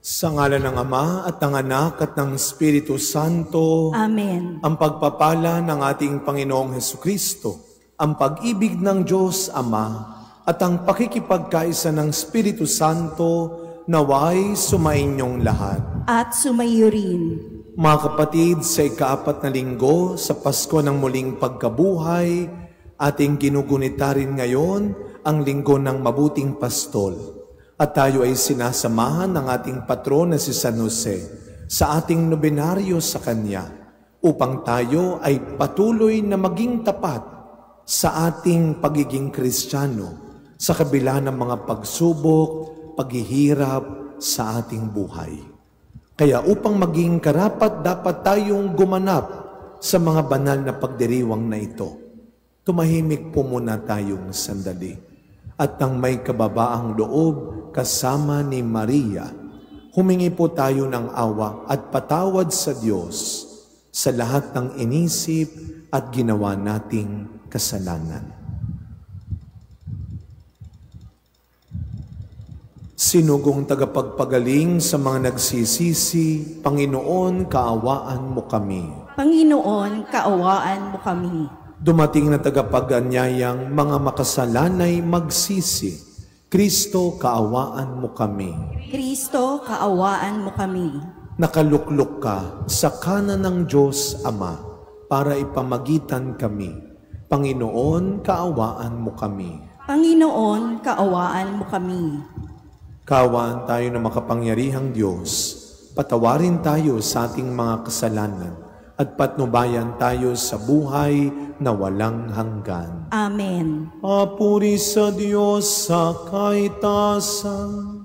Sa ngalan ng Ama at ng Anak at ng Espiritu Santo. Amen. Ang pagpapala ng ating Panginoong Hesukristo, ang pag-ibig ng Diyos Ama, at ang pakikipagkaisa ng Espiritu Santo naway sumainyong lahat. At sumayo rin. Mga kapatid, sa ika-4 na linggo sa Pasko ng muling pagkabuhay, ating ginugunita rin ngayon ang linggo ng mabuting pastol. At tayo ay sinasamahan ng ating patron na si San Jose sa ating nobenaryo sa Kanya upang tayo ay patuloy na maging tapat sa ating pagiging Kristiyano sa kabila ng mga pagsubok, paghihirap sa ating buhay. Kaya upang maging karapat dapat tayong gumanap sa mga banal na pagdiriwang na ito. Tumahimik po muna tayong sandali. At nang may kababaang loob kasama ni Maria, humingi po tayo ng awa at patawad sa Diyos sa lahat ng inisip at ginawa nating kasalanan. Sinugong tagapagpagaling sa mga nagsisisi, Panginoon, kaawaan mo kami. Panginoon, kaawaan mo kami. Dumating na tagapaganyayang mga makasalanay magsisi, Kristo, kaawaan mo kami. Kristo, kaawaan mo kami. Nakaluklok ka sa kanan ng Diyos Ama para ipamagitan kami. Panginoon, kaawaan mo kami. Panginoon, kaawaan mo kami. Kaawaan tayo ng makapangyarihang Diyos. Patawarin tayo sa ating mga kasalanan at patnubayan tayo sa buhay na walang hanggan. Amen. Papuri sa Diyos sa kaitasan.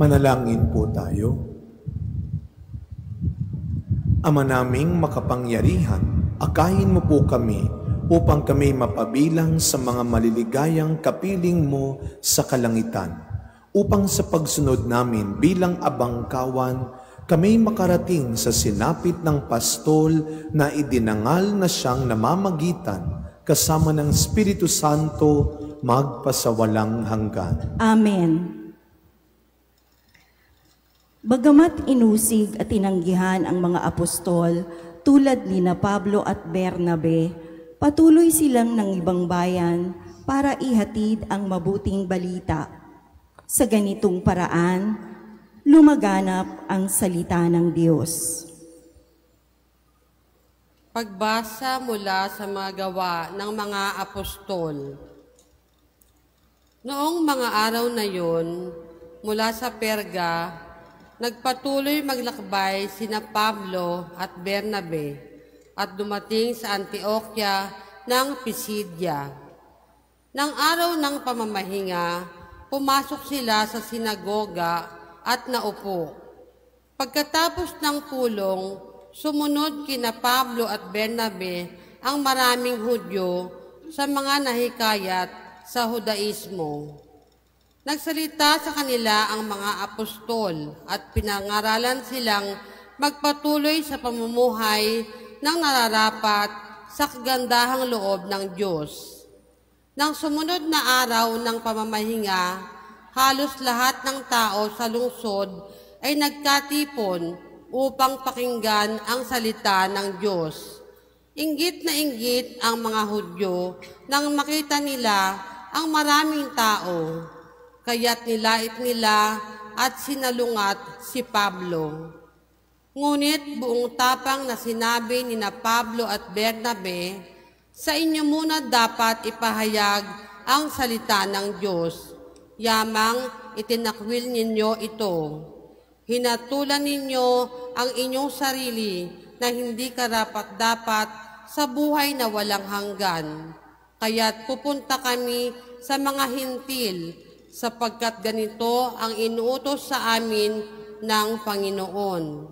Manalangin po tayo. Ama naming makapangyarihan, akayin mo po kami upang kami mapabilang sa mga maliligayang kapiling mo sa kalangitan, upang sa pagsunod namin bilang abangkawan, kami makarating sa sinapit ng pastol na idinangal na siyang namamagitan kasama ng Espiritu Santo magpasawalang hanggan. Amen. Bagamat inusig at tinanggihan ang mga apostol tulad ni na Pablo at Bernabe, patuloy silang ng ibang bayan para ihatid ang mabuting balita. Sa ganitong paraan, lumaganap ang salita ng Diyos. Pagbasa mula sa mga gawa ng mga apostol. Noong mga araw na yon, mula sa Perga, nagpatuloy maglakbay sina Pablo at Bernabe at dumating sa Antioquia ng Pisidia. Nang araw ng pamamahinga, pumasok sila sa sinagoga at naupo. Pagkatapos ng pulong, sumunod kina Pablo at Bernabe ang maraming Hudyo sa mga nahikayat sa Judaismo. Nagsalita sa kanila ang mga apostol at pinangaralan silang magpatuloy sa pamumuhay ng nararapat sa kagandahang loob ng Diyos. Nang sumunod na araw ng pamamahinga, halos lahat ng tao sa lungsod ay nagkatipon upang pakinggan ang salita ng Diyos. Inggit na inggit ang mga Hudyo nang makita nila ang maraming tao. Kaya't nilait nila at sinalungat si Pablo. Ngunit buong tapang na sinabi ni na Pablo at Bernabe, sa inyo muna dapat ipahayag ang salita ng Diyos. Yamang itinakwil ninyo ito. Hinatulan ninyo ang inyong sarili na hindi karapat-dapat sa buhay na walang hanggan. Kaya't pupunta kami sa mga hintil, sapagkat ganito ang inuutos sa amin ng Panginoon.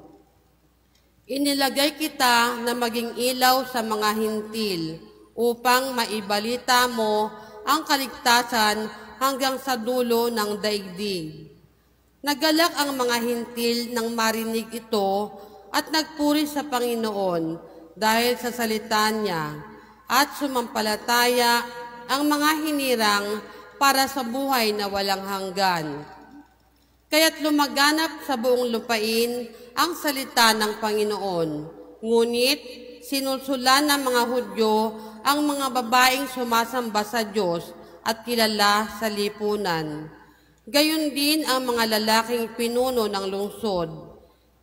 Inilagay kita na maging ilaw sa mga hintil upang maibalita mo ang kaligtasan hanggang sa dulo ng daigdig. Nagalak ang mga hintil nang marinig ito at nagpuri sa Panginoon dahil sa salita niya at sumampalataya ang mga hinirang para sa buhay na walang hanggan. Kaya't lumaganap sa buong lupain ang salita ng Panginoon. Ngunit sinusulan ng mga Hudyo ang mga babaeng sumasamba sa Diyos at kilala sa lipunan. Gayon din ang mga lalaking pinuno ng lungsod.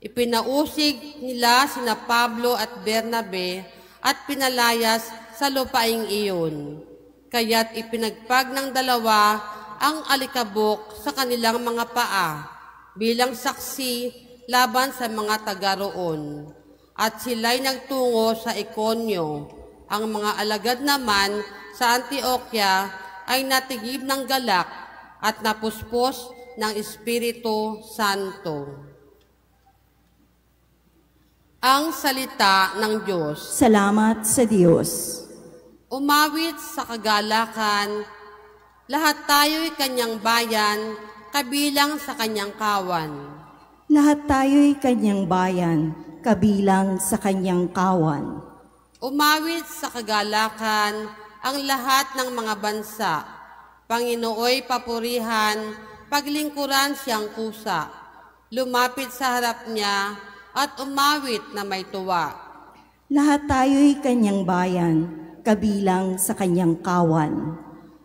Ipinausig nila sina Pablo at Bernabe at pinalayas sa lupaing iyon. Kaya't ipinagpag ng dalawa ang alikabok sa kanilang mga paa bilang saksi laban sa mga taga roon. At sila'y nagtungo sa Ikonyo. Ang mga alagad naman sa Antioquia ay natigib ng galak at napuspos ng Espiritu Santo. Ang salita ng Diyos. Salamat sa Diyos. Umawit sa kagalakan, lahat tayo'y kanyang bayan, kabilang sa kanyang kawan. Lahat tayo'y kanyang bayan, kabilang sa kanyang kawan. Umawit sa kagalakan ang lahat ng mga bansa. Panginooy papurihan, paglingkuran siyang kusa. Lumapit sa harap niya at umawit na may tuwa. Lahat tayo'y kanyang bayan, kabilang sa kanyang kawan.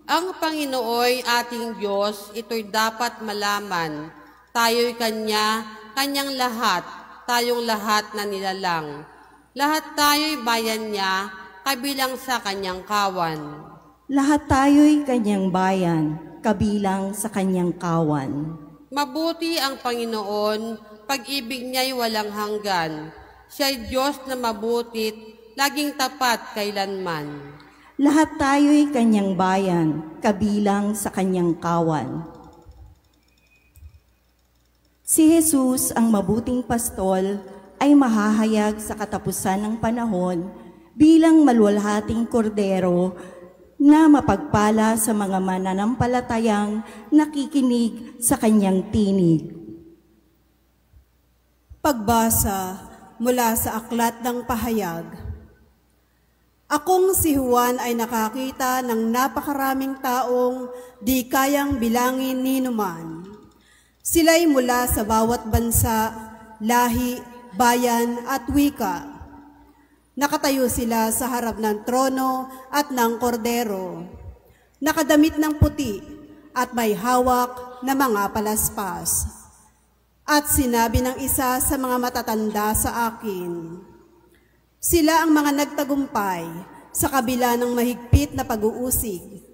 Ang Panginooy ating Diyos, ito'y dapat malaman. Tayo'y kanyang lahat, tayong lahat na nilalang. Lahat tayo'y bayan niya, kabilang sa kanyang kawan. Lahat tayo'y kanyang bayan, kabilang sa kanyang kawan. Mabuti ang Panginoon, pag-ibig niya'y walang hanggan. Siya'y Diyos na mabutit, laging tapat kailanman. Lahat tayo'y kanyang bayan, kabilang sa kanyang kawan. Si Jesus, ang mabuting pastol, ay mahahayag sa katapusan ng panahon bilang maluwalhating kordero na mapagpala sa mga mananampalatayang nakikinig sa kanyang tinig. Pagbasa mula sa Aklat ng Pahayag. Akong si Juan ay nakakita ng napakaraming taong di kayang bilangin ni numan. Sila'y mula sa bawat bansa, lahi, bayan at wika. Nakatayo sila sa harap ng trono at ng kordero. Nakadamit ng puti at may hawak na mga palaspas. At sinabi ng isa sa mga matatanda sa akin, sila ang mga nagtagumpay sa kabila ng mahigpit na pag-uusig.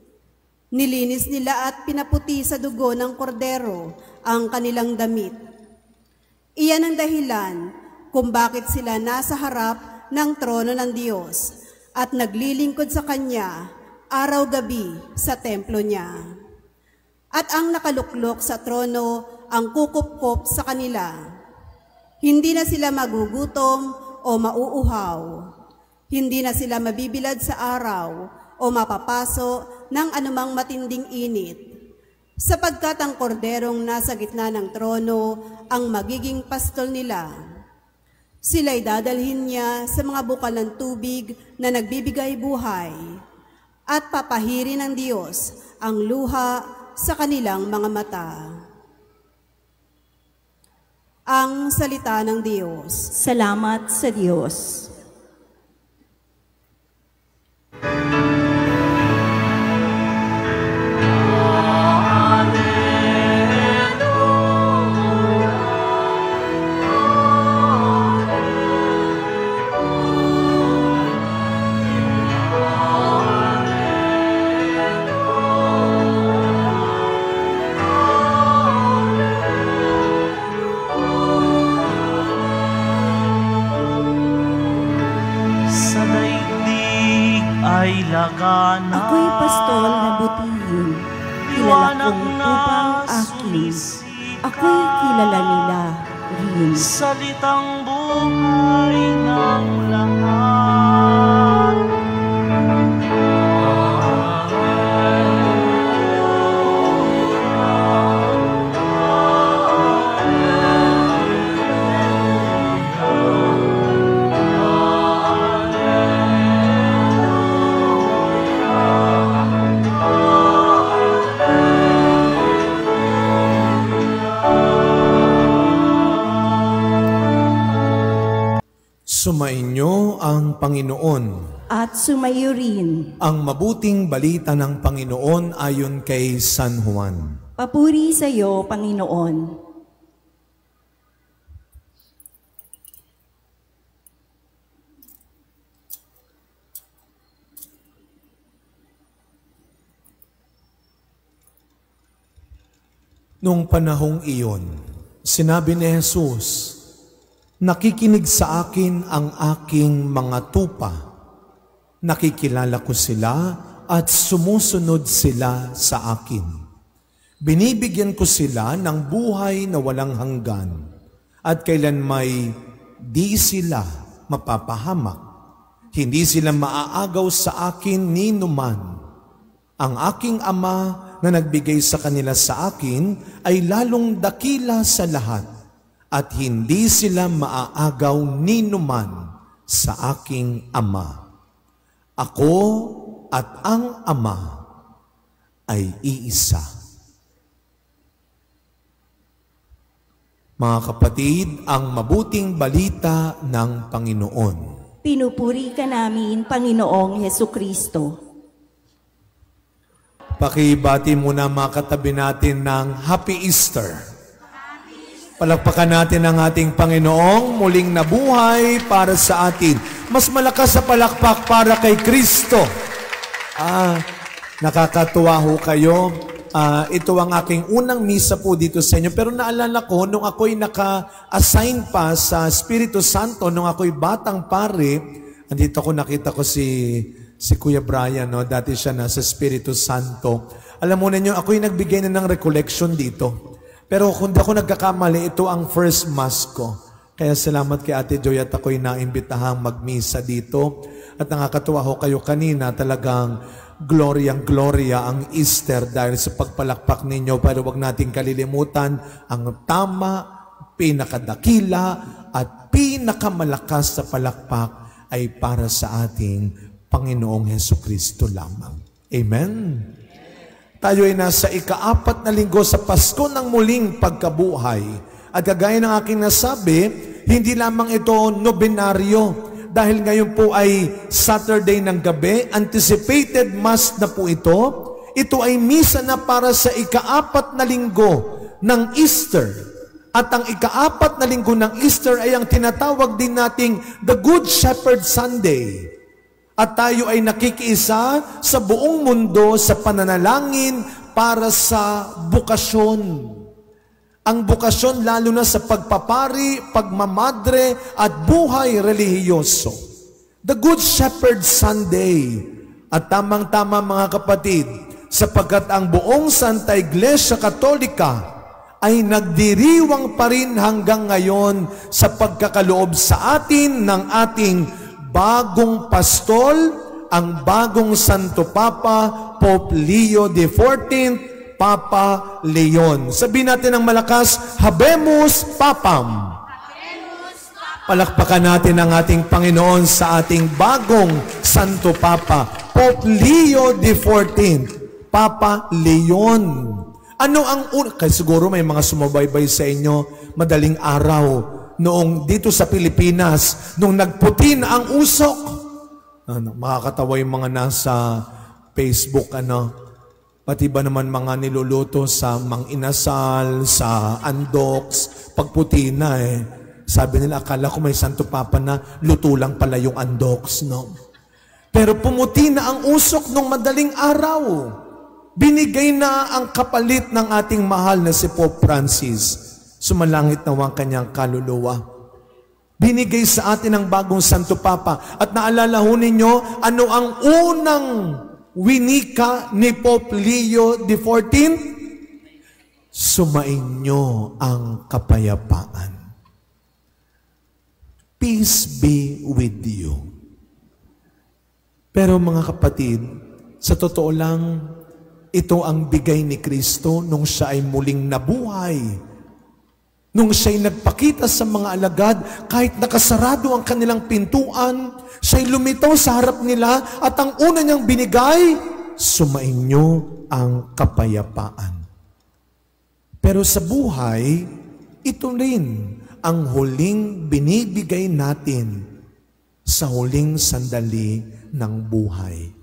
Nilinis nila at pinaputi sa dugo ng kordero ang kanilang damit. Iyan ang dahilan kung bakit sila nasa harap ng trono ng Diyos at naglilingkod sa Kanya araw-gabi sa templo niya. At ang nakaluklok sa trono ang kukupkop sa kanila. Hindi na sila magugutom o mauuhaw. Hindi na sila mabibilad sa araw o mapapaso ng anumang matinding init. Sapagkat ang korderong nasa gitna ng trono ang magiging pastol nila. Sila'y dadalhin niya sa mga bukal ng tubig na nagbibigay buhay at papahirin ng Diyos ang luha sa kanilang mga mata. Ang salita ng Diyos. Salamat sa Diyos. Ako'y pastol na butihin, kilala kong upang akin. Ako'y kilala nila rin. Salitang buhay ng lahat. Sumainyo ang Panginoon. At sumayo rin. Ang mabuting balita ng Panginoon ayon kay San Juan. Papuri sa iyo, Panginoon. Noong panahong iyon, sinabi ni Jesus, nakikinig sa akin ang aking mga tupa. Nakikilala ko sila at sumusunod sila sa akin. Binibigyan ko sila ng buhay na walang hanggan at kailan may di sila mapapahamak. Hindi sila maaagaw sa akin ni numan. Ang aking Ama na nagbigay sa kanila sa akin ay lalong dakila sa lahat. At hindi sila maaagaw ni numan sa aking Ama. Ako at ang Ama ay iisa. Mga kapatid, ang mabuting balita ng Panginoon. Pinupuri ka namin, Panginoong Hesukristo. Pakibati muna mga katabi natin ng Happy Easter. Palakpakan natin ang ating Panginoong muling nabuhay para sa atin. Mas malakas sa palakpak para kay Kristo. Nakakatuwa ho kayo. Ito ang aking unang misa po dito sa inyo. Pero naalala ko, nung ako'y naka-assign pa sa Espiritu Santo, nung ako'y batang pare, andito ko nakita ko si Kuya Brian, no? Dati siya nasa Espiritu Santo. Alam mo ninyo, ako'y nagbigay na ng recollection dito. Pero kung di ako nagkakamali, ito ang first mass ko. Kaya salamat kay Ate Joy at ako'y naimbitahang magmisa dito. At nakakatuwa ho kayo kanina, talagang gloria ang Easter dahil sa pagpalakpak ninyo. Pero wag nating kalilimutan ang tama, pinakadakila at pinakamalakas sa palakpak ay para sa ating Panginoong Hesukristo lamang. Amen? Tayo ay nasa ika-4 na linggo sa Pasko ng muling pagkabuhay. At kagaya ng aking nasabi, hindi lamang ito nobenaryo. Dahil ngayon po ay Saturday ng gabi, anticipated Mass na po ito. Ito ay misa na para sa ika-4 na linggo ng Easter. At ang ika-4 na linggo ng Easter ay ang tinatawag din nating The Good Shepherd Sunday. At tayo ay nakikiisa sa buong mundo sa pananalangin para sa bukasyon. Ang bukasyon lalo na sa pagpapari, pagmamadre at buhay relihiyoso. The Good Shepherd Sunday. At tamang-tama mga kapatid, sapagkat ang buong Santa Iglesia Katolika ay nagdiriwang pa rin hanggang ngayon sa pagkakaloob sa atin ng ating bagong pastol, ang bagong Santo Papa, Pope Leo XIV, Papa Leon. Sabihin natin ng malakas, Habemus Papam. Palakpakan natin ang ating Panginoon sa ating bagong Santo Papa, Pope Leo XIV, Papa Leon. Ano ang kaya siguro may mga sumabaybay sa inyo, madaling araw, noong dito sa Pilipinas, nung nagputi na ang usok. Makakatawa yung mga nasa Facebook, pati ba naman mga niluluto sa Mang Inasal, sa Andoks, pagputi na Sabi nila, akala ko may Santo Papa na, luto lang pala yung Andoks, no? Pero pumuti na ang usok nung madaling araw. Binigay na ang kapalit ng ating mahal na si Pope Francis. Sumalangit na ang kanyang kaluluwa. Binigay sa atin ang bagong Santo Papa. At naalala ho ninyo, ano ang unang winika ni Pope Leo XIV? Sumainyo ang kapayapaan. Peace be with you. Pero mga kapatid, sa totoo lang, ito ang bigay ni Kristo nung siya ay muling nabuhay. Nung siya'y nagpakita sa mga alagad, kahit nakasarado ang kanilang pintuan, siya'y lumitaw sa harap nila at ang una niyang binigay, sumainyo ang kapayapaan. Pero sa buhay, ito rin ang huling binibigay natin sa huling sandali ng buhay.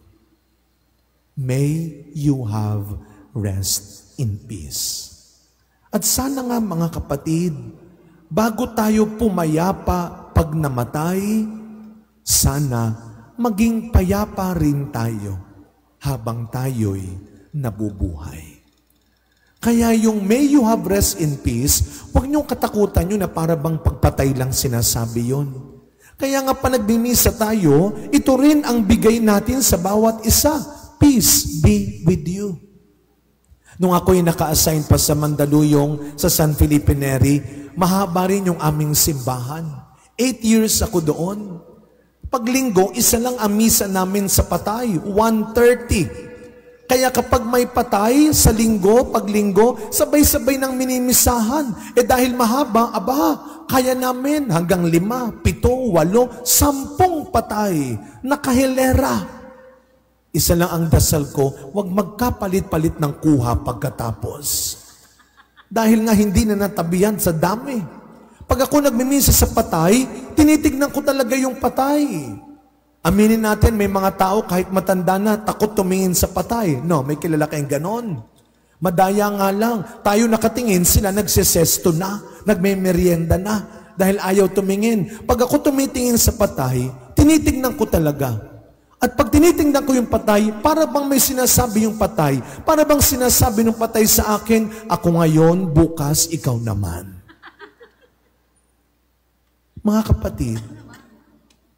May you have rest in peace. At sana nga mga kapatid, bago tayo pumayapa pag namatay, sana maging payapa rin tayo habang tayo'y nabubuhay. Kaya yung may you have rest in peace, huwag niyong katakutan nyo na para bang pagpatay lang sinasabi yon. Kaya nga pa nagbimisa tayo, ito rin ang bigay natin sa bawat isa. Peace be with you. Nung ako'y naka-assign pa sa Mandaluyong, sa San Felipe Neri, mahaba rin yung aming simbahan. 8 years ako doon. Pag linggo, isa lang ang misa namin sa patay, 1:30. Kaya kapag may patay sa linggo, pag linggo, sabay-sabay ng minimisahan. Dahil mahaba, kaya namin hanggang 5, 7, 8, 10 patay, nakahilera. Isa lang ang dasal ko, huwag magkapalit-palit ng kuha pagkatapos. Dahil nga hindi na natabihan sa dami. Pag ako nagmimisa sa patay, tinitignan ko talaga yung patay. Aminin natin, may mga tao kahit matanda na, takot tumingin sa patay. No, may kilala kayong ganon. Madaya nga lang, tayo nakatingin, sila nagsesesto na, nagme-merienda na, dahil ayaw tumingin. Pag ako tumitingin sa patay, tinitignan ko talaga. At pag tinitingnan ko yung patay, para bang may sinasabi yung patay? Para bang sinasabi ng patay sa akin, ako ngayon, bukas, ikaw naman. Mga kapatid,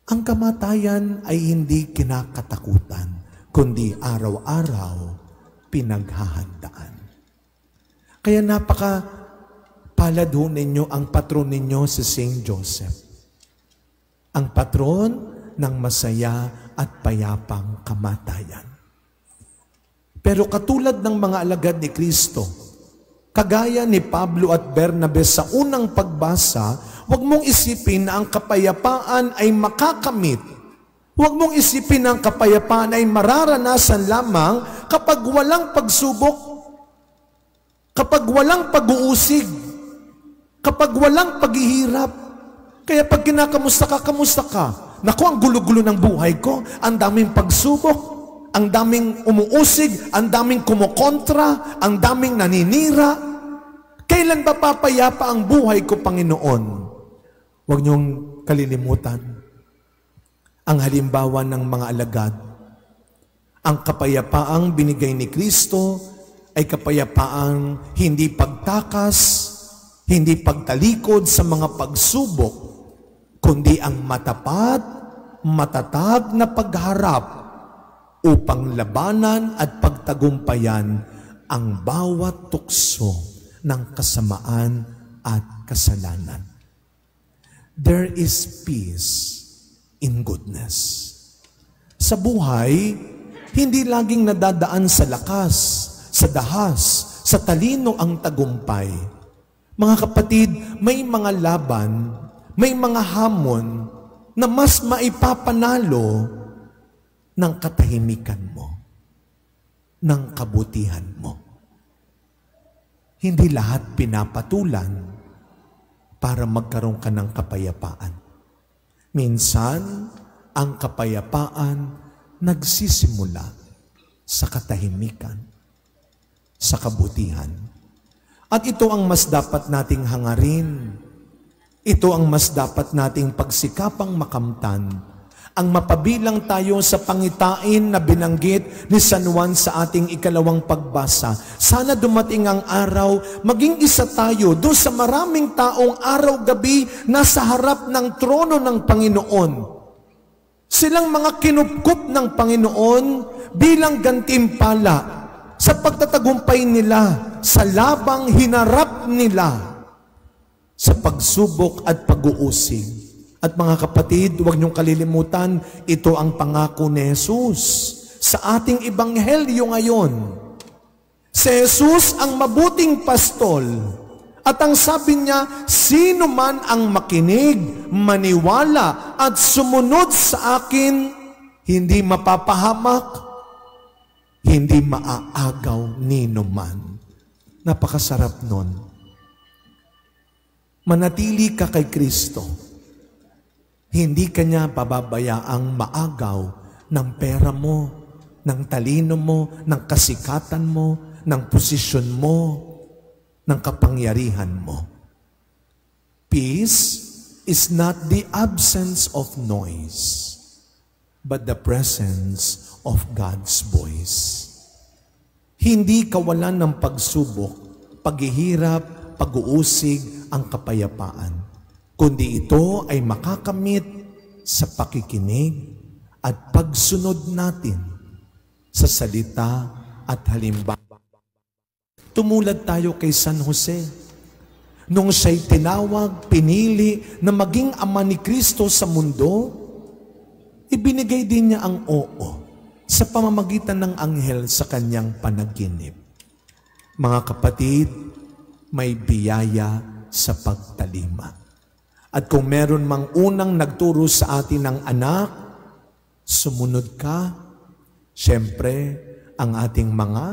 ang kamatayan ay hindi kinakatakutan, kundi araw-araw pinaghahandaan. Kaya Palad ho ninyo ang patron ninyo si Saint Joseph, ang patron ng masaya at payapang kamatayan. Pero katulad ng mga alagad ni Kristo, kagaya ni Pablo at Bernabe sa unang pagbasa, huwag mong isipin na ang kapayapaan ay makakamit. Huwag mong isipin na ang kapayapaan ay mararanasan lamang kapag walang pagsubok, kapag walang pag-uusig, kapag walang paghihirap. Kaya pag kinakamusta ka, kamusta ka? Naku, ang gulo-gulo ng buhay ko, ang daming pagsubok, ang daming umuusig, ang daming kumukontra, ang daming naninira. Kailan ba papayapa ang buhay ko, Panginoon? Huwag niyong kalilimutan ang halimbawa ng mga alagad. Ang kapayapaang binigay ni Kristo ay kapayapaang hindi pagtakas, hindi pagtalikod sa mga pagsubok, kundi ang matapat, matatag na pagharap upang labanan at pagtagumpayan ang bawat tukso ng kasamaan at kasalanan. There is peace in goodness. Sa buhay, hindi laging nadadaan sa lakas, sa dahas, sa talino ang tagumpay. Mga kapatid, may mga laban, may mga hamon na mas maipapanalo ng katahimikan mo, ng kabutihan mo. Hindi lahat pinapatulan para magkaroon ka ng kapayapaan. Minsan, ang kapayapaan nagsisimula sa katahimikan, sa kabutihan. At ito ang mas dapat nating hangarin. Ito ang mas dapat nating pagsikapang makamtan. Ang mapabilang tayo sa pangitain na binanggit ni San Juan sa ating ikalawang pagbasa. Sana dumating ang araw, maging isa tayo doon sa maraming taong araw-gabi nasa harap ng trono ng Panginoon. Silang mga kinupkup ng Panginoon bilang gantimpala sa pagtatagumpay nila, sa labang hinarap nila, sa pagsubok at pag-uusig. At mga kapatid, huwag niyong kalilimutan, ito ang pangako ni Jesus sa ating ebanghelyo ngayon. Si Jesus ang mabuting pastol. At ang sabi niya, sino man ang makinig, maniwala at sumunod sa akin, hindi mapapahamak, hindi maaagaw ninuman. Napakasarap nun. Manatili ka kay Kristo. Hindi ka niya pababayaang maagaw ng pera mo, ng talino mo, ng kasikatan mo, ng posisyon mo, ng kapangyarihan mo. Peace is not the absence of noise, but the presence of God's voice. Hindi kawalan ng pagsubok, paghihirap, pag-uusig ang kapayapaan, kundi ito ay makakamit sa pakikinig at pagsunod natin sa salita at halimbawa. Tumulad tayo kay San Jose. Nung siya'y tinawag, pinili na maging ama ni Kristo sa mundo, ibinigay din niya ang oo sa pamamagitan ng anghel sa kanyang panaginip. Mga kapatid, may biyaya sa pagtalima. At kung meron mang unang nagturo sa atin ng anak, sumunod ka, siyempre, ang ating mga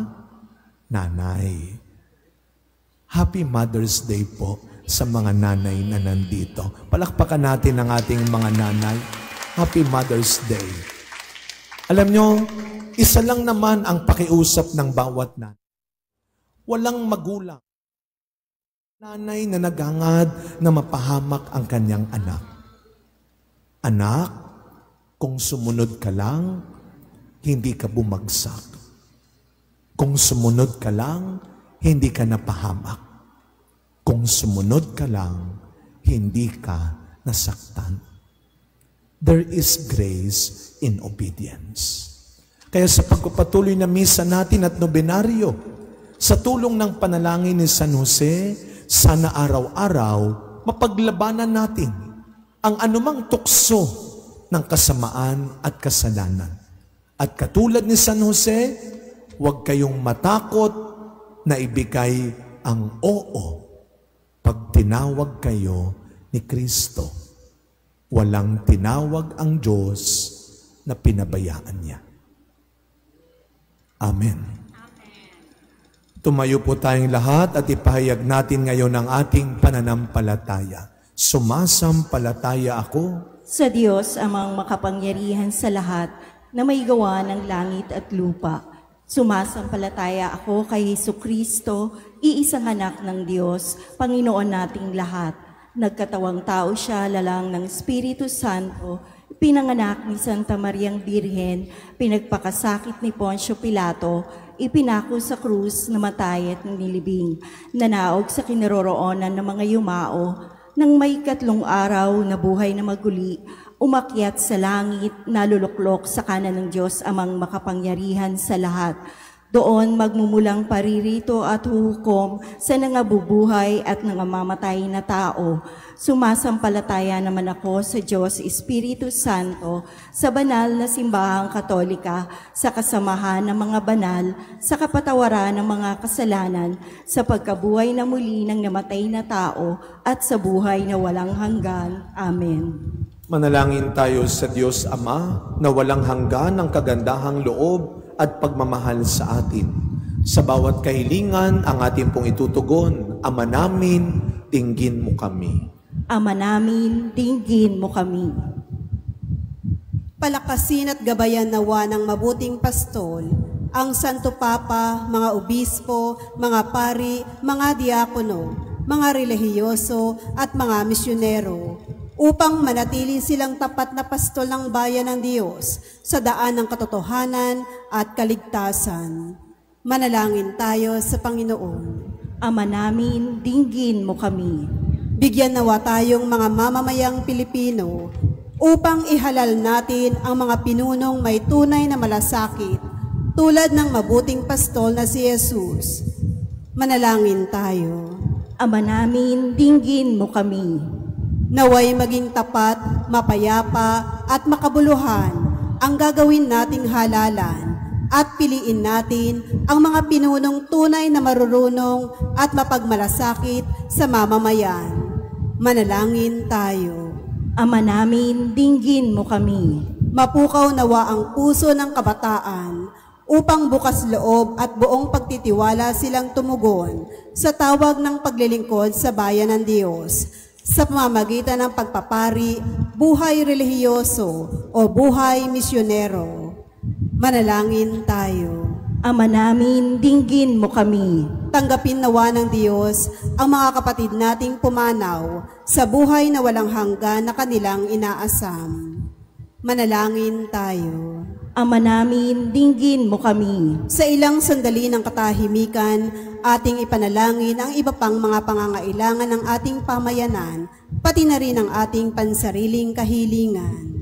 nanay. Happy Mother's Day po sa mga nanay na nandito. Palakpakan natin ang ating mga nanay. Happy Mother's Day. Alam nyo, isa lang naman ang pakiusap ng bawat nanay. Walang magulang. Nanay na naghangad na mapahamak ang kanyang anak. Anak, kung sumunod ka lang, hindi ka bumagsak. Kung sumunod ka lang, hindi ka napahamak. Kung sumunod ka lang, hindi ka nasaktan. There is grace in obedience. Kaya sa pagpapatuloy na misa natin at nobenaryo, sa tulong ng panalangin ni San Jose, sana araw-araw mapaglabanan natin ang anumang tukso ng kasamaan at kasalanan. At katulad ni San Jose, huwag kayong matakot na ibigay ang oo pag tinawag kayo ni Kristo. Walang tinawag ang Diyos na pinabayaan niya. Amen. Tumayo po tayong lahat at ipahayag natin ngayon ang ating pananampalataya. Sumasampalataya ako sa Diyos amang makapangyarihan sa lahat na may gawa ng langit at lupa. Sumasampalataya ako kay Hesukristo, iisang anak ng Diyos, Panginoon nating lahat. Nagkatawang tao siya, lalang ng Espiritu Santo, pinanganak ni Santa Mariang Birhen, pinagpakasakit ni Poncio Pilato, ipinako sa krus, namatay at nilibing, nanaog sa kinaroroonan ng mga yumao, nang may 3 araw na buhay na maguli, umakyat sa langit, naluluklok sa kanan ng Diyos amang makapangyarihan sa lahat. Doon magmumulang paririto at huhukom sa nangabubuhay at nangamamatay na tao. Sumasampalataya naman ako sa Diyos Espiritu Santo, sa banal na simbahang Katolika, sa kasamahan ng mga banal, sa kapatawaran ng mga kasalanan, sa pagkabuhay na muli ng namatay na tao, at sa buhay na walang hanggan. Amen. Manalangin tayo sa Diyos Ama na walang hanggan ng kagandahang loob at pagmamahal sa atin. Sa bawat kahilingan ang ating pong itutugon, Ama namin, dinggin mo kami. Ama namin, dinggin mo kami. Palakasin at gabayan nawa ng mabuting pastol, ang Santo Papa, mga obispo, mga pari, mga diakono, mga relihiyoso at mga misyonero, upang manatili silang tapat na pastol ng bayan ng Diyos sa daan ng katotohanan at kaligtasan. Manalangin tayo sa Panginoon. Ama namin, dinggin mo kami. Bigyan nawa tayong mga mamamayang Pilipino upang ihalal natin ang mga pinunong may tunay na malasakit tulad ng mabuting pastol na si Jesus. Manalangin tayo. Ama namin, dinggin mo kami. Naway maging tapat, mapayapa at makabuluhan ang gagawin nating halalan at piliin natin ang mga pinunong tunay na marurunong at mapagmalasakit sa mamamayan. Manalangin tayo. Ama namin, dinggin mo kami. Mapukaw nawa ang puso ng kabataan upang bukas loob at buong pagtitiwala silang tumugon sa tawag ng paglilingkod sa bayan ng Diyos sa pamamagitan ng pagpapari, buhay relihiyoso o buhay misyonero. Manalangin tayo. Ama namin, dinggin mo kami. Tanggapin nawa ng Diyos ang mga kapatid nating pumanaw sa buhay na walang hanggan na kanilang inaasam. Manalangin tayo. Ama namin, dinggin mo kami. Sa ilang sandali ng katahimikan, ating ipanalangin ang iba pang mga pangangailangan ng ating pamayanan, pati na rin ang ating pansariling kahilingan.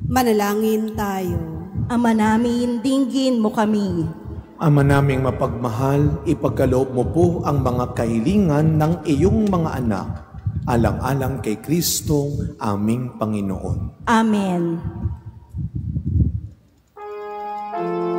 Manalangin tayo. Ama namin, dinggin mo kami. Ama naming mapagmahal, ipagkaloob mo po ang mga kahilingan ng iyong mga anak, alang-alang kay Kristong aming Panginoon. Amen. Yeah.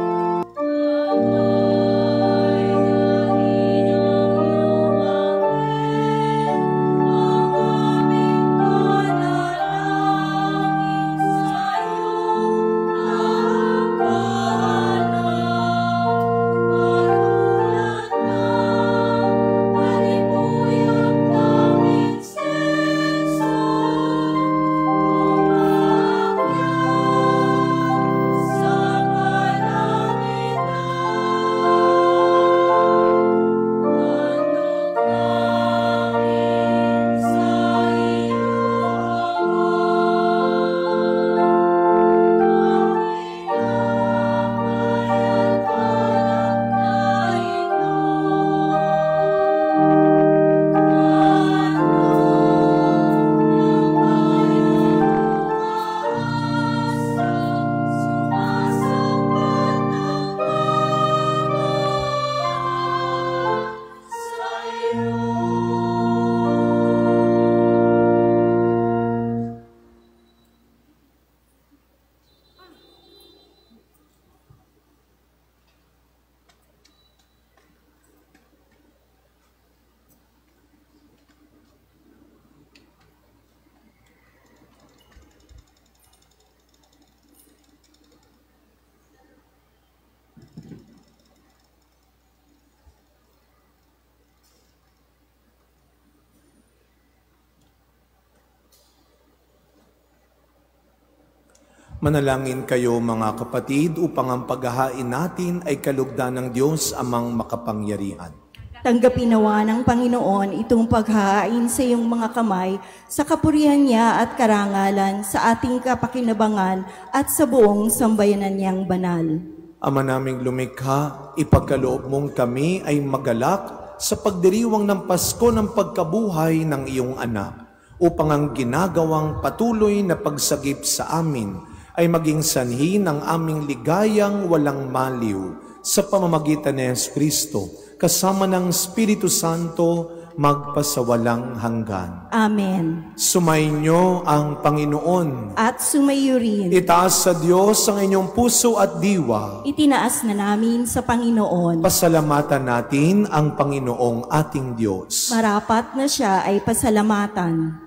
Manalangin kayo mga kapatid upang ang paghahain natin ay kalugdan ng Diyos amang makapangyarihan. Tanggapin nawa ng Panginoon itong paghahain sa iyong mga kamay sa kapurihan niya at karangalan sa ating kapakinabangan at sa buong sambayanan niyang banal. Ama naming lumikha, ipagkaloob mong kami ay magalak sa pagdiriwang ng Pasko ng pagkabuhay ng iyong anak, upang ang ginagawang patuloy na pagsagip sa amin ay maging sanhi ng aming ligayang walang maliw sa pamamagitan ni Jesucristo, kasama ng Espiritu Santo, magpasawalang hanggan. Amen. Sumainyo ang Panginoon. At sumayo rin. Itaas sa Diyos ang inyong puso at diwa. Itinaas na namin sa Panginoon. Pasalamatan natin ang Panginoong ating Diyos. Marapat na siya ay pasalamatan.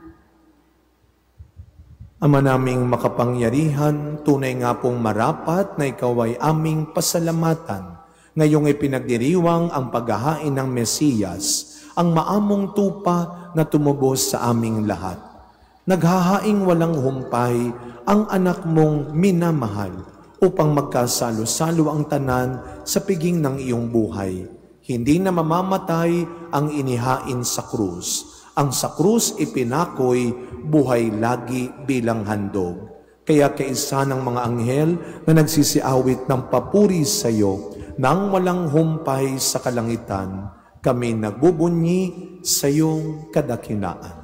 Ama naming makapangyarihan, tunay nga pong marapat na ikaw ay aming pasalamatan. Ngayong ipinagdiriwang ang paghahain ng Mesiyas, ang maamong tupa na tumubos sa aming lahat. Naghahaing walang humpay ang anak mong minamahal upang magkasalo-salo ang tanan sa piging ng iyong buhay. Hindi na mamamatay ang inihain sa krus. Ang sa krus ipinakoy, buhay lagi bilang handog. Kaya kaisa ng mga anghel na nagsisiawit ng papuri sa iyo, nang walang humpay sa kalangitan, kami nagbubunyi sa iyong kadakilaan.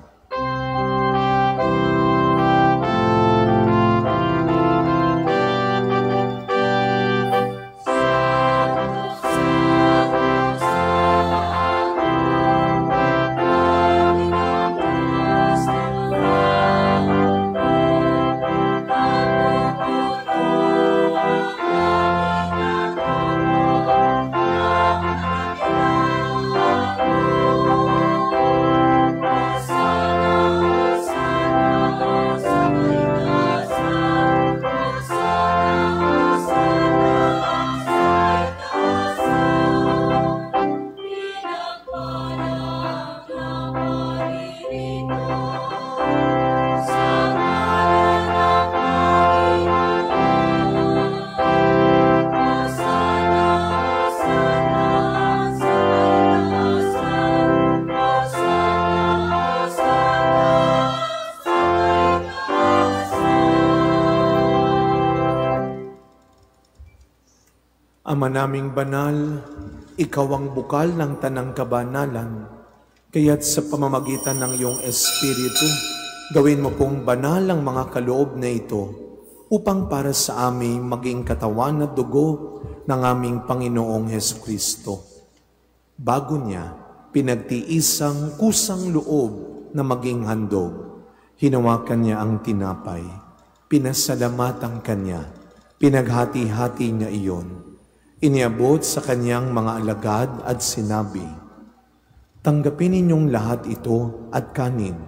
Ama naming banal, ikaw ang bukal ng tanang kabanalan, kaya't sa pamamagitan ng iyong Espiritu, gawin mo pong banal ang mga kaloob na ito, upang para sa amin maging katawan at dugo ng aming Panginoong Jesucristo. Bago niya, pinagtiisang kusang loob na maging handog. Hinawakan niya ang tinapay, pinasalamatan kanya, pinaghati-hati niya iyon. Iniabot sa kanyang mga alagad at sinabi, "Tanggapin ninyong lahat ito at kanin.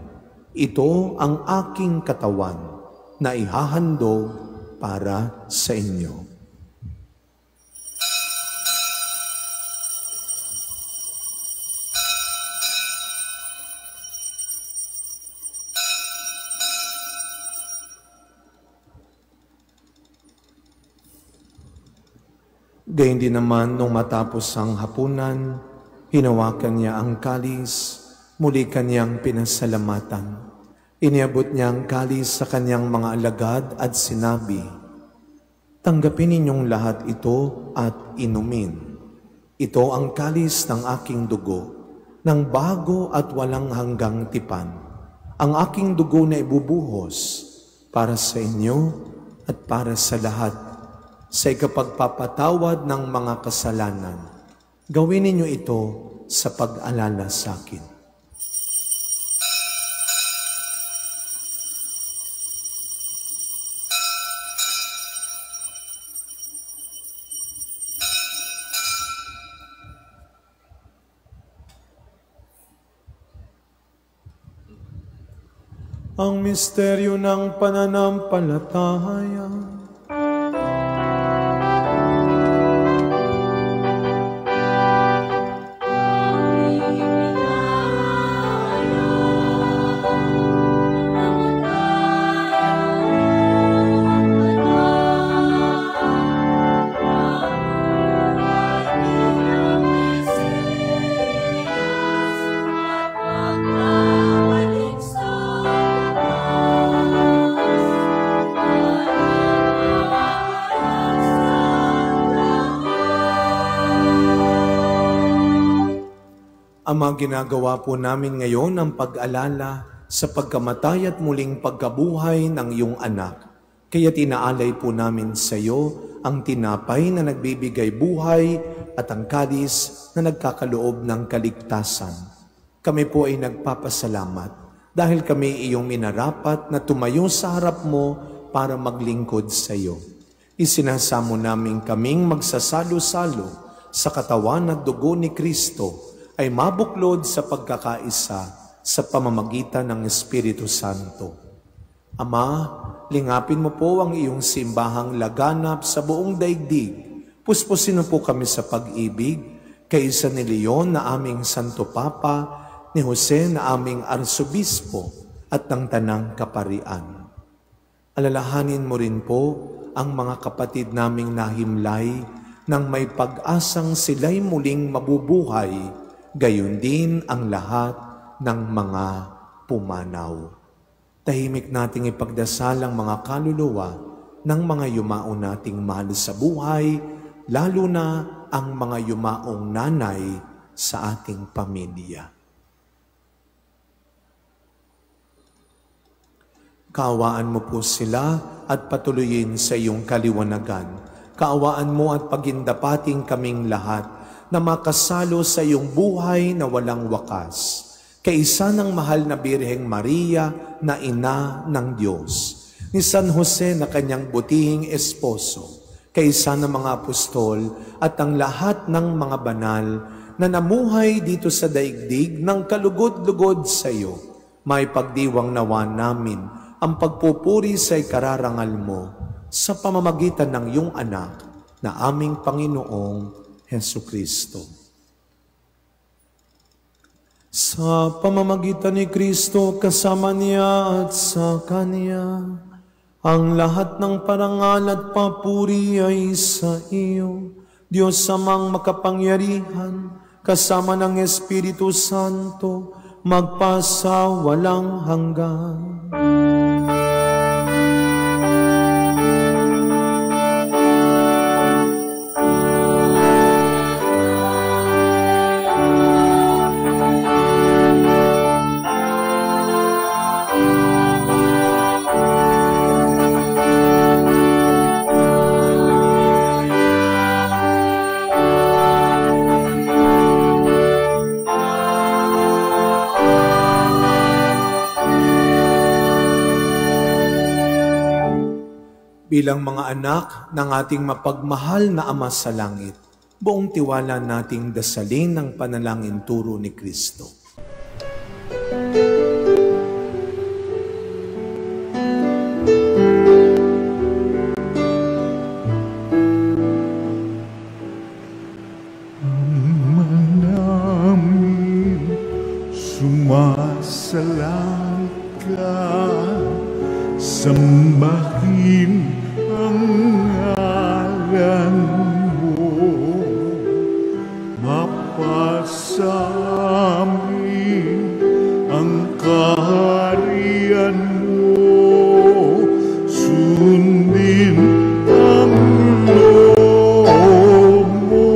Ito ang aking katawan na ihahandog para sa inyo." Gayun din naman nung matapos ang hapunan, hinawakan niya ang kalis, muli kanyang pinasalamatan. Iniabot niya ang kalis sa kanyang mga alagad at sinabi, "Tanggapin ninyong lahat ito at inumin. Ito ang kalis ng aking dugo, ng bago at walang hanggang tipan. Ang aking dugo na ibubuhos para sa inyo at para sa lahat, sa ikapagpapatawad ng mga kasalanan. Gawin ninyo ito sa pag-alala sa akin." Ang misteryo ng pananampalataya. Ama, ginagawa po namin ngayon ang pag-alala sa pagkamatay at muling pagkabuhay ng iyong anak. Kaya tinaalay po namin sa iyo ang tinapay na nagbibigay buhay at ang kalis na nagkakaloob ng kaligtasan. Kami po ay nagpapasalamat dahil kami iyong minarapat na tumayo sa harap mo para maglingkod sa iyo. Isinasamo namin kaming magsasalo-salo sa katawan at dugo ni Kristo ay mabuklod sa pagkakaisa sa pamamagitan ng Espiritu Santo. Ama, lingapin mo po ang iyong simbahang laganap sa buong daigdig. Puspusin mo po kami sa pag-ibig, kaisa ni Leon na aming Santo Papa, ni Jose na aming Arsobispo, at ng Tanang Kaparian. Alalahanin mo rin po ang mga kapatid naming nahimlay nang may pag-asang sila'y muling mabubuhay, gayon din ang lahat ng mga pumanaw. Tahimik nating ipagdasal ang mga kaluluwa ng mga yumao nating mahal sa buhay, lalo na ang mga yumaong nanay sa ating pamilya. Kaawaan mo po sila at patuloyin sa iyong kaliwanagan. Kaawaan mo at pagindapating kaming lahat na makasalo sa iyong buhay na walang wakas. Kaisa ng mahal na Birheng Maria na ina ng Diyos, ni San Jose na kanyang butihing esposo, kaisa ng mga apostol at ang lahat ng mga banal na namuhay dito sa daigdig ng kalugod-lugod sa iyo, may pagdiwang nawa namin ang pagpupuri sa ikararangal mo sa pamamagitan ng iyong anak na aming Panginoong Hesukristo. Sa pamamagitan ni Kristo, kasama niya at sa Kanya, ang lahat ng parangal at papuri ay sa iyo, Diyos Amang makapangyarihan, kasama ng Espiritu Santo, magpasa walang hanggan. Bilang mga anak ng ating mapagmahal na Ama sa Langit, buong tiwala nating dasalin ang panalangin turo ni Kristo. Ama namin, sumasalangit ka, sambahin ang ngalan mo, mapasa amin ang kaharian mo, sundin ang loob mo,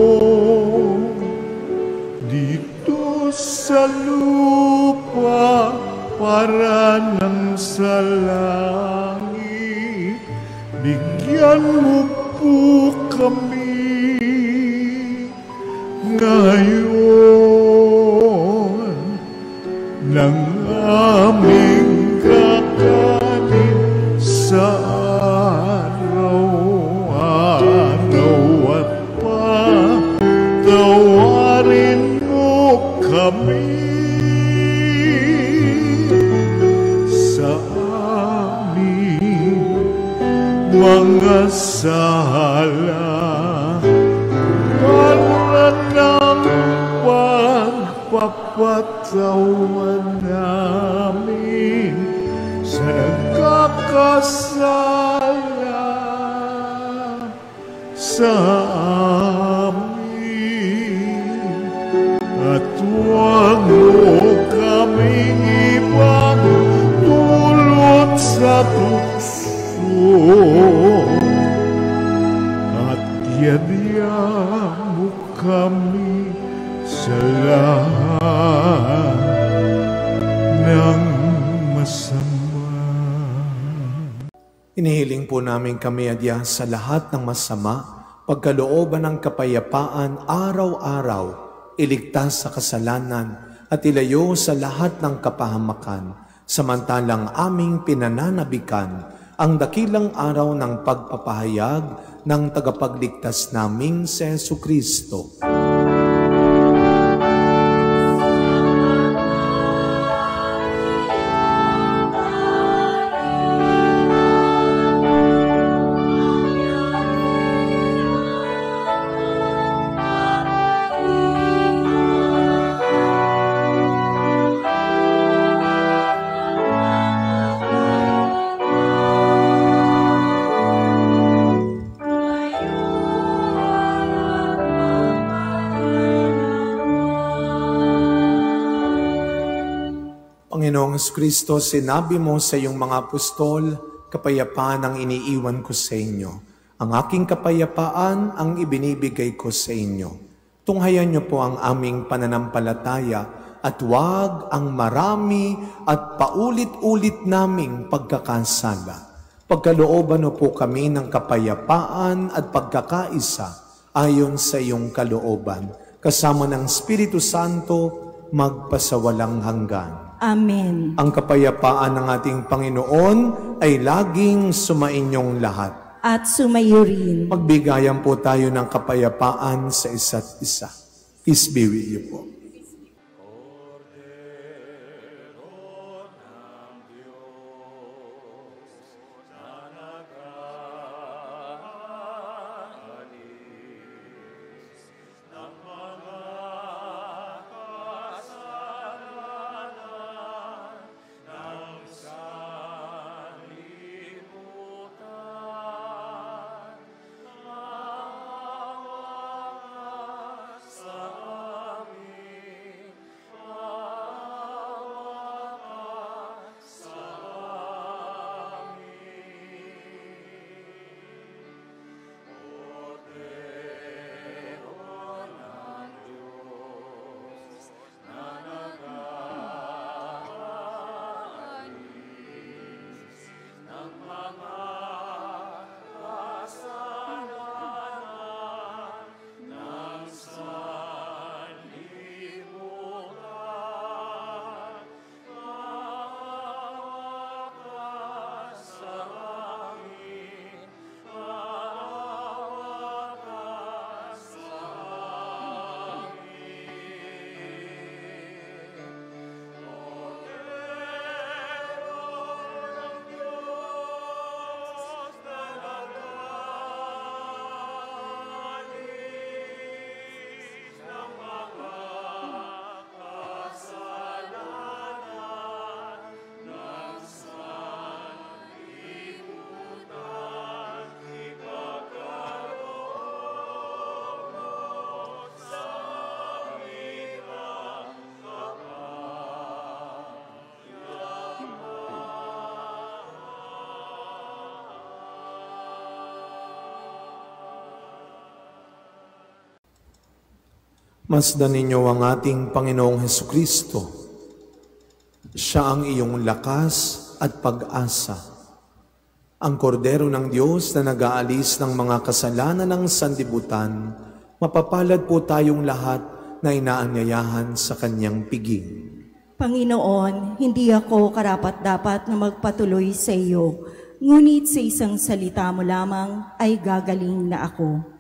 dito sa lupa para ng sa langit. Bigyan mo po kami ngayon ng aming kakanin sa araw-araw at patawarin mo kami sa mga sala para ng pagpapatawan namin sa nagkakasala sa amin, at huwag mo kaming ipagdulot sa at yadya mo kami sa lahat ng masama. Inihiling po namin kami, Adya, sa lahat ng masama, pagkalooban ng kapayapaan araw-araw, iligtas sa kasalanan at ilayo sa lahat ng kapahamakan, samantalang aming pinananabikan ang dakilang araw ng pagpapahayag ng tagapagligtas naming si Jesucristo. Panginoong Kristo, sinabi mo sa iyong mga apostol, kapayapaan ang iniiwan ko sa inyo. Ang aking kapayapaan ang ibinibigay ko sa inyo. Tunghayan niyo po ang aming pananampalataya at huwag ang marami at paulit-ulit naming pagkakasala. Pagkalooban mo po kami ng kapayapaan at pagkakaisa ayon sa iyong kalooban. Kasama ng Espiritu Santo, magpasawalang hanggan. Amen. Ang kapayapaan ng ating Panginoon ay laging sumainyong lahat. At sumayo rin. Magbigayan po tayo ng kapayapaan sa isa't isa. Peace be with you po. Masdan ninyo ang ating Panginoong Hesukristo. Siya ang iyong lakas at pag-asa. Ang kordero ng Diyos na nag-aalis ng mga kasalanan ng sanlibutan, mapapalad po tayong lahat na inaanyayahan sa kanyang piging. Panginoon, hindi ako karapat-dapat na magpatuloy sa iyo, ngunit sa isang salita mo lamang ay gagaling na ako.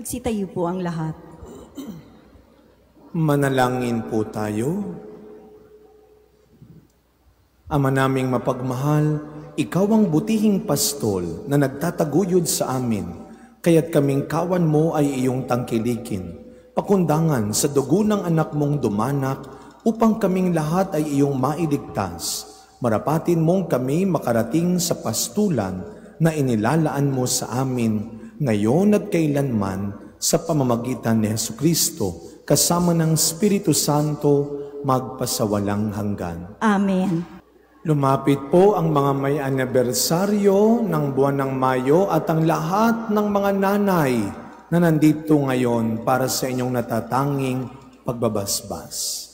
Magsitayo po ang lahat. Manalangin po tayo. Ama naming mapagmahal, ikaw ang butihing pastol na nagtataguyod sa amin, kaya't kaming kawan mo ay iyong tangkilikin. Pakundangan sa dugo ng anak mong dumanak upang kaming lahat ay iyong mailigtas. Marapatin mong kami makarating sa pastulan na inilalaan mo sa amin ngayon at kailanman sa pamamagitan ni Jesucristo, kasama ng Espiritu Santo, magpasawalang hanggan. Amen. Lumapit po ang mga may anibersaryo ng buwan ng Mayo at ang lahat ng mga nanay na nandito ngayon para sa inyong natatanging pagbabasbas.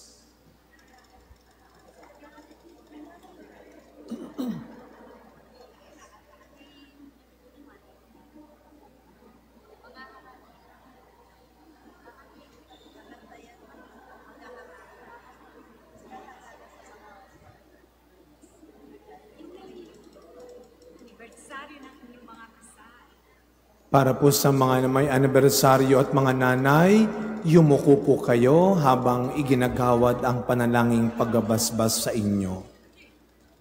Para po sa mga may anibersaryo at mga nanay, yumuko po kayo habang iginagawad ang panalangin pagbabasbas sa inyo.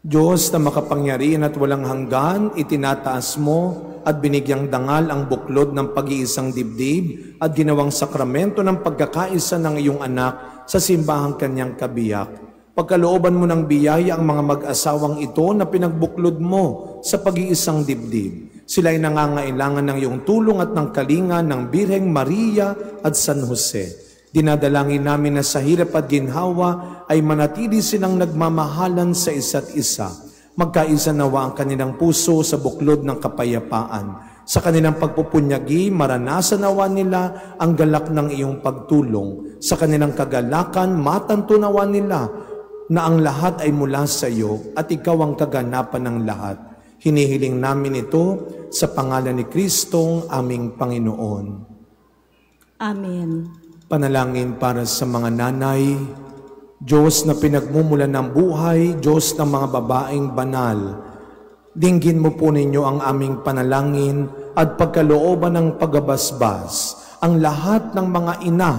Diyos na makapangyarihan at walang hanggan, itinataas mo at binigyang dangal ang buklod ng pag-iisang dibdib at ginawang sakramento ng pagkakaisa ng iyong anak sa simbahang kanyang kabiyak. Pagkalooban mo ng biyaya ang mga mag-asawang ito na pinagbuklod mo sa pag-iisang dibdib. Sila ay nangangailangan ng iyong tulong at ng kalinga ng Birheng Maria at San Jose. Dinadalangin namin na sa hirap at ginhawa ay manatili silang nagmamahalan sa isa't isa. Magkaisa nawa ang kanilang puso sa buklod ng kapayapaan. Sa kanilang pagpupunyagi, maranasan nawa nila ang galak ng iyong pagtulong. Sa kanilang kagalakan, matantunawa nila na ang lahat ay mula sa iyo at ikaw ang kaganapan ng lahat. Hinihiling namin ito sa pangalan ni Kristong aming Panginoon. Amen. Panalangin para sa mga nanay. Diyos na pinagmumulan ng buhay, Diyos ng mga babaeng banal, dinggin mo po ninyo ang aming panalangin at pagkalooban ng pagbabasbas ang lahat ng mga ina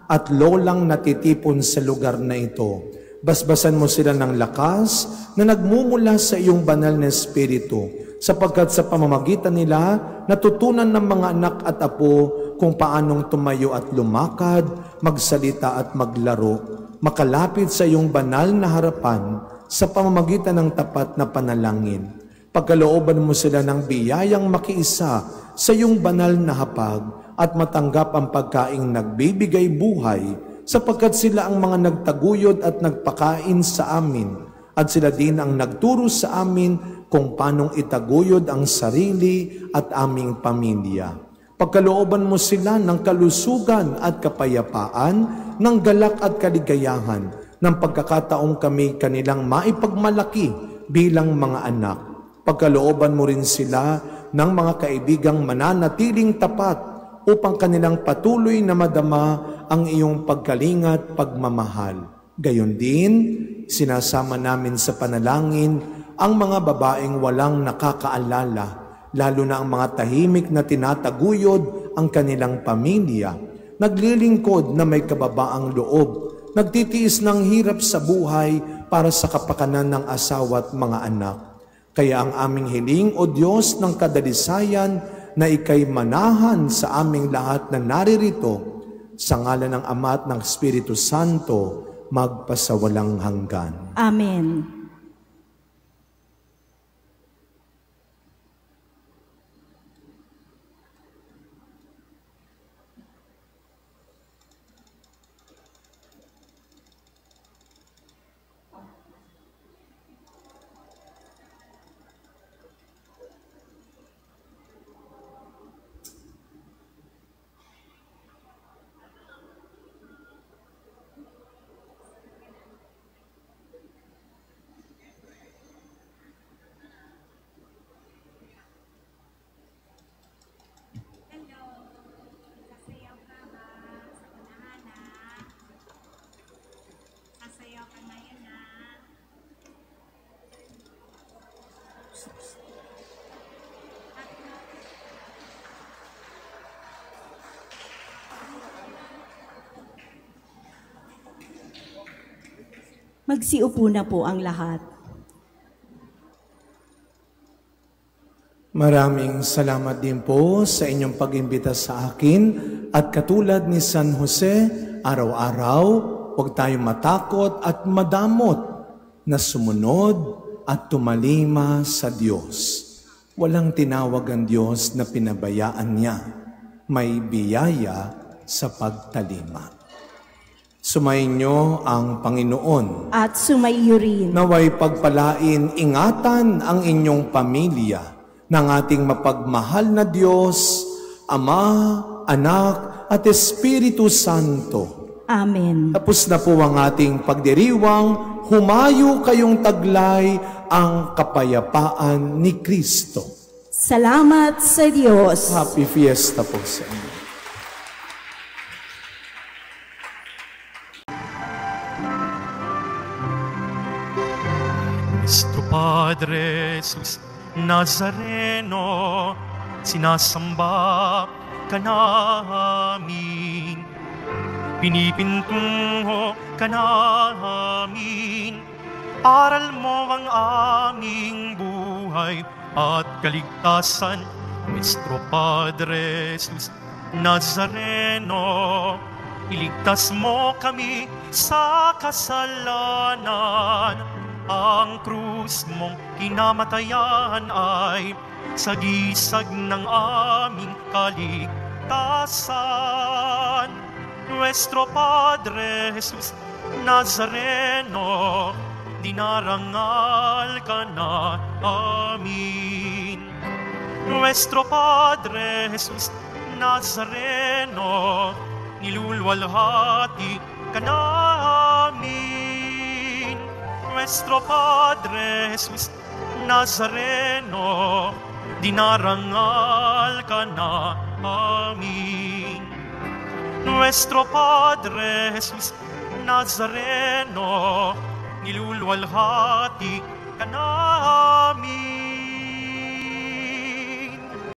at lolang natitipon sa lugar na ito. Basbasan mo sila ng lakas na nagmumula sa iyong banal na Espiritu, sapagkat sa pamamagitan nila natutunan ng mga anak at apo kung paanong tumayo at lumakad, magsalita at maglaro, makalapit sa iyong banal na harapan sa pamamagitan ng tapat na panalangin. Pagkalooban mo sila ng biyayang makiisa sa iyong banal na hapag at matanggap ang pagkaing nagbibigay buhay, sapagkat sila ang mga nagtaguyod at nagpakain sa amin, at sila din ang nagturo sa amin kung paanong itaguyod ang sarili at aming pamilya. Pagkalooban mo sila ng kalusugan at kapayapaan, ng galak at kaligayahan, ng pagkakataong kami kanilang maipagmalaki bilang mga anak. Pagkalooban mo rin sila ng mga kaibigang mananatiling tapat upang kanilang patuloy na madama ang iyong pagkalingat, pagmamahal. Gayon din, sinasama namin sa panalangin ang mga babaeng walang nakakaalala, lalo na ang mga tahimik na tinataguyod ang kanilang pamilya, naglilingkod na may kababaang loob, nagtitiis ng hirap sa buhay para sa kapakanan ng asawa at mga anak. Kaya ang aming hiling, O Diyos ng kadalisayan, na ikay manahan sa aming lahat na naririto, sa ngalan ng Ama at ng Espiritu Santo, magpasawalang hanggan. Amen. Magsiupo na po ang lahat. Maraming salamat din po sa inyong pag-imbita sa akin at katulad ni San Jose, araw-araw, huwag tayong matakot at madamot na sumunod at tumalima sa Diyos. Walang tinawag ang Diyos na pinabayaan niya. May biyaya sa pagtalima. Sumainyo ang Panginoon. At sumaiyo rin. Naway pagpalain, ingatan ang inyong pamilya ng ating mapagmahal na Diyos, Ama, Anak, at Espiritu Santo. Amen. Tapos na po ang ating pagdiriwang, humayo kayong taglay ang kapayapaan ni Kristo. Salamat sa Diyos. Happy Fiesta po sa inyo. Nuestro Padre Jesus Nazareno, sinasamba ka namin, pinipintungo ka namin, aral mo ang aming buhay at kaligtasan. Nuestro Padre Jesus Nazareno, iligtas mo kami sa kasalanan. Ang krus mong kinamatayan ay sagisag ng aming kaligtasan. Nuestro Padre Jesus Nazareno, dinarangal ka na amin. Nuestro Padre Jesus Nazareno, nilulwalhati ka namin. Nuestro Padre Jesus Nazareno, dinarangal ka na amin. Nuestro Padre Jesus Nazareno, nilulwalhati ka namin.